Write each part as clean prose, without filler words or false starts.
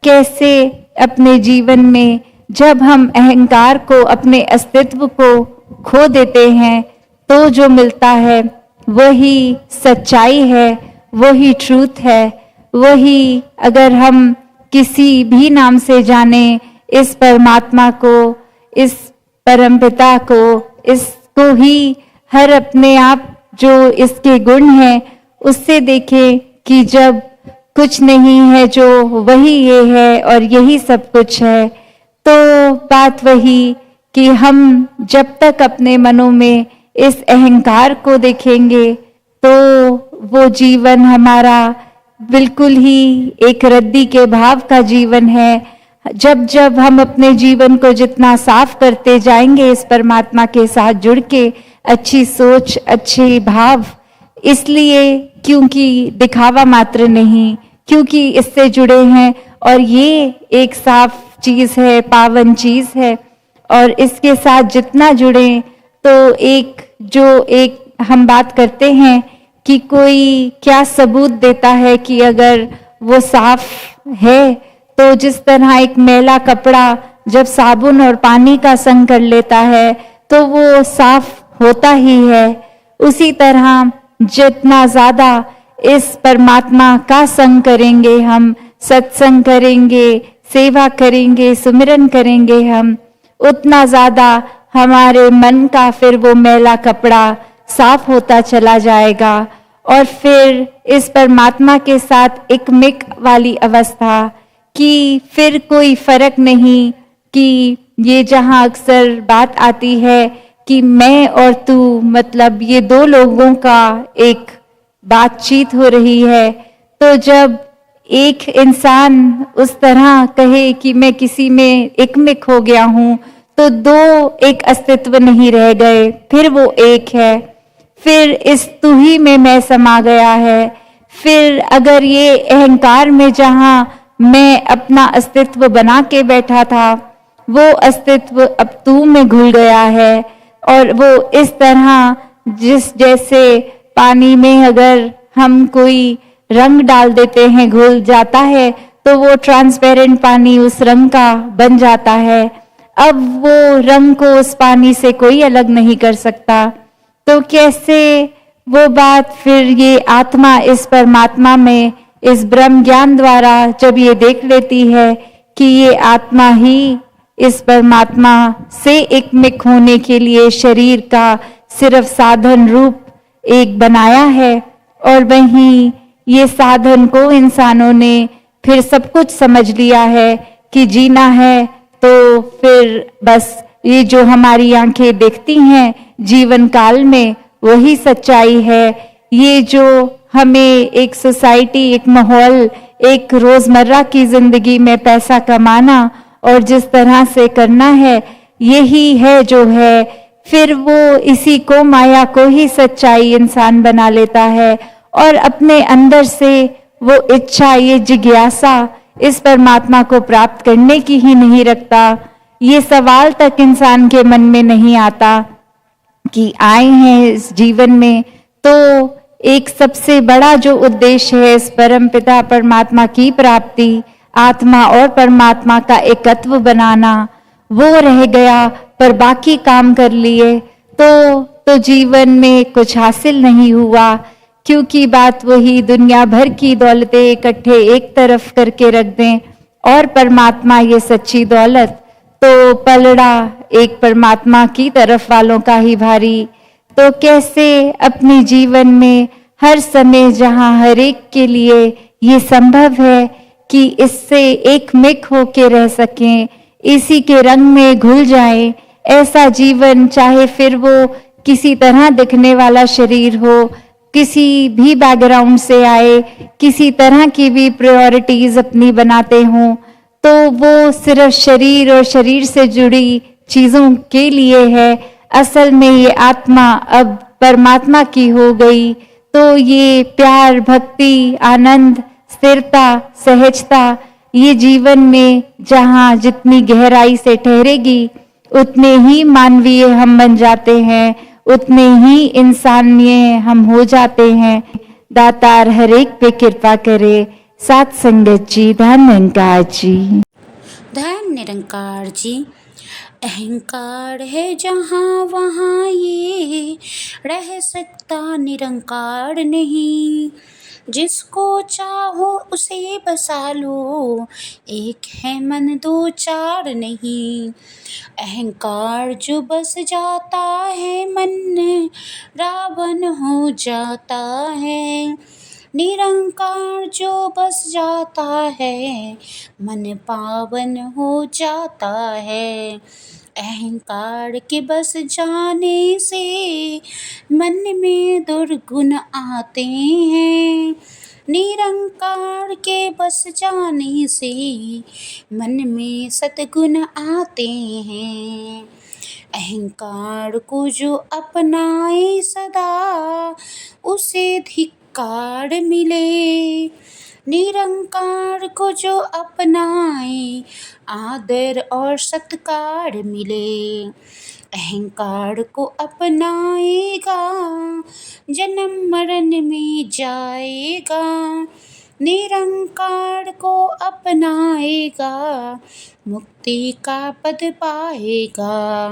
कैसे अपने जीवन में जब हम अहंकार को, अपने अस्तित्व को खो देते हैं, तो जो मिलता है वही सच्चाई है, वही ट्रूथ है, वही अगर हम किसी भी नाम से जाने इस परमात्मा को, इस परमपिता को, इसको ही हर अपने आप जो इसके गुण हैं उससे देखें कि जब कुछ नहीं है जो वही ये है और यही सब कुछ है, तो बात वही कि हम जब तक अपने मनों में इस अहंकार को देखेंगे तो वो जीवन हमारा बिल्कुल ही एक रद्दी के भाव का जीवन है। जब जब हम अपने जीवन को जितना साफ करते जाएंगे इस परमात्मा के साथ जुड़ के, अच्छी सोच, अच्छे भाव, इसलिए क्योंकि दिखावा मात्र नहीं, क्योंकि इससे जुड़े हैं और ये एक साफ चीज है, पावन चीज है, और इसके साथ जितना जुड़े तो एक हम बात करते हैं कि कोई क्या सबूत देता है कि अगर वो साफ है, तो जिस तरह एक मैला कपड़ा जब साबुन और पानी का संग कर लेता है तो वो साफ होता ही है, उसी तरह जितना ज्यादा इस परमात्मा का संग करेंगे, हम सत्संग करेंगे, सेवा करेंगे, सुमिरन करेंगे हम, उतना ज्यादा हमारे मन का फिर वो मैला कपड़ा साफ होता चला जाएगा और फिर इस परमात्मा के साथ एक मिक वाली अवस्था कि फिर कोई फर्क नहीं कि ये जहां अक्सर बात आती है कि मैं और तू, मतलब ये दो लोगों का एक बातचीत हो रही है, तो जब एक इंसान उस तरह कहे कि मैं किसी में एकमिक हो गया हूं, तो दो एक अस्तित्व नहीं रह गए, फिर वो एक है, फिर इस तू ही में मैं समा गया है। फिर अगर ये अहंकार में जहां मैं अपना अस्तित्व बना के बैठा था, वो अस्तित्व अब तू में घुल गया है और वो इस तरह जैसे पानी में अगर हम कोई रंग डाल देते हैं, घुल जाता है, तो वो ट्रांसपेरेंट पानी उस रंग का बन जाता है। अब वो रंग को उस पानी से कोई अलग नहीं कर सकता। तो कैसे वो बात फिर ये आत्मा इस परमात्मा में, इस ब्रह्म ज्ञान द्वारा जब ये देख लेती है कि ये आत्मा ही इस परमात्मा से एकमिक होने के लिए शरीर का सिर्फ साधन रूप एक बनाया है, और वहीं ये साधन को इंसानों ने फिर सब कुछ समझ लिया है कि जीना है, तो फिर बस ये जो हमारी आंखें देखती हैं जीवन काल में वही सच्चाई है। ये जो हमें एक सोसाइटी, एक माहौल, एक रोजमर्रा की जिंदगी में पैसा कमाना और जिस तरह से करना है, यही है जो है, फिर वो इसी को, माया को ही सच्चाई इंसान बना लेता है और अपने अंदर से वो इच्छा, ये जिज्ञासा इस परमात्मा को प्राप्त करने की ही नहीं रखता। ये सवाल तक इंसान के मन में नहीं आता कि आए हैं इस जीवन में तो एक सबसे बड़ा जो उद्देश्य है इस परमपिता परमात्मा की प्राप्ति, आत्मा और परमात्मा का एकत्व बनाना, वो रह गया, पर बाकी काम कर लिए तो जीवन में कुछ हासिल नहीं हुआ, क्योंकि बात वही, दुनिया भर की दौलतें इकट्ठे एक तरफ करके रख दें और परमात्मा ये सच्ची दौलत, तो पलड़ा एक परमात्मा की तरफ वालों का ही भारी। तो कैसे अपने जीवन में हर समय जहां हर एक के लिए ये संभव है कि इससे एक मिक होके रह सकें, इसी के रंग में घुल जाएं, ऐसा जीवन, चाहे फिर वो किसी तरह दिखने वाला शरीर हो, किसी भी बैकग्राउंड से आए, किसी तरह की भी प्रायोरिटीज अपनी बनाते हों, तो वो सिर्फ शरीर और शरीर से जुड़ी चीजों के लिए है। असल में ये आत्मा अब परमात्मा की हो गई, तो ये प्यार, भक्ति, आनंद, स्थिरता, सहजता, ये जीवन में जहाँ जितनी गहराई से ठहरेगी, उतने ही मानवीय हम बन जाते हैं, उतने ही इंसानीय हम हो जाते हैं। दातार हर एक पे कृपा करे, सात संगत जी, धन निरंकार जी। धन निरंकार जी। अहंकार है जहाँ वहाँ ये रह सकता निरंकार नहीं। जिसको चाहो उसे बसा लो, एक है मन दो चार नहीं। अहंकार जो बस जाता है मन, रावण हो जाता है। निरंकार जो बस जाता है, मन पावन हो जाता है। अहंकार के बस जाने से मन में दुर्गुण आते हैं। निरंकार के बस जाने से मन में सद्गुण आते हैं। अहंकार को जो अपनाए सदा, उसे धिक्कार मिले। निरंकार को जो अपनाए, आदर और सत्कार मिले। अहंकार को अपनाएगा, जन्म मरण में जाएगा। निरंकार को अपनाएगा, मुक्ति का पद पाएगा।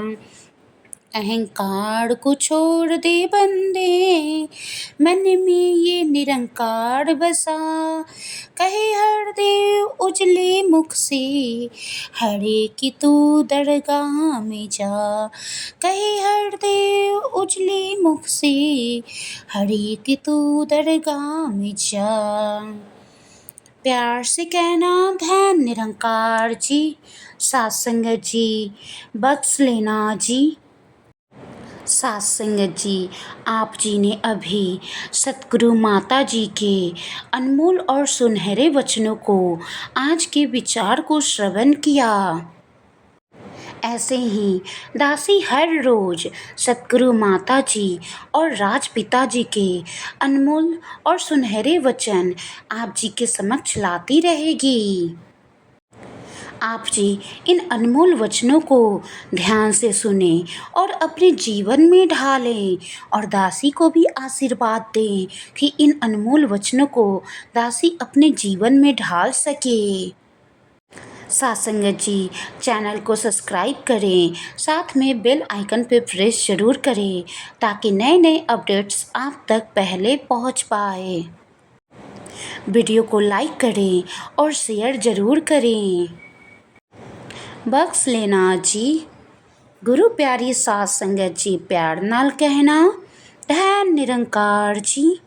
अहंकार को छोड़ दे बंदे, मन में ये निरंकार बसा। कहे हरदेव उजले मुख से, हरे की तू दरगाह में जा। कहे हरदेव उजले मुख से, हरे की तू दरगाह में जा। प्यार से कहना धन निरंकार जी। सात संगत जी, बख्श लेना जी। सात संगत जी, आप जी ने अभी सतगुरु माता जी के अनमोल और सुनहरे वचनों को, आज के विचार को श्रवण किया। ऐसे ही दासी हर रोज सतगुरु माता जी और राजपिता जी के अनमोल और सुनहरे वचन आप जी के समक्ष लाती रहेगी। आप जी इन अनमोल वचनों को ध्यान से सुने और अपने जीवन में ढालें, और दासी को भी आशीर्वाद दें कि इन अनमोल वचनों को दासी अपने जीवन में ढाल सके। सात संगत जी, चैनल को सब्सक्राइब करें, साथ में बेल आइकन पे प्रेस जरूर करें ताकि नए नए अपडेट्स आप तक पहले पहुंच पाए। वीडियो को लाइक करें और शेयर जरूर करें। बख्श लेना जी। गुरु प्यारी सात संगत जी, प्यार नाल कहना धन निरंकार जी।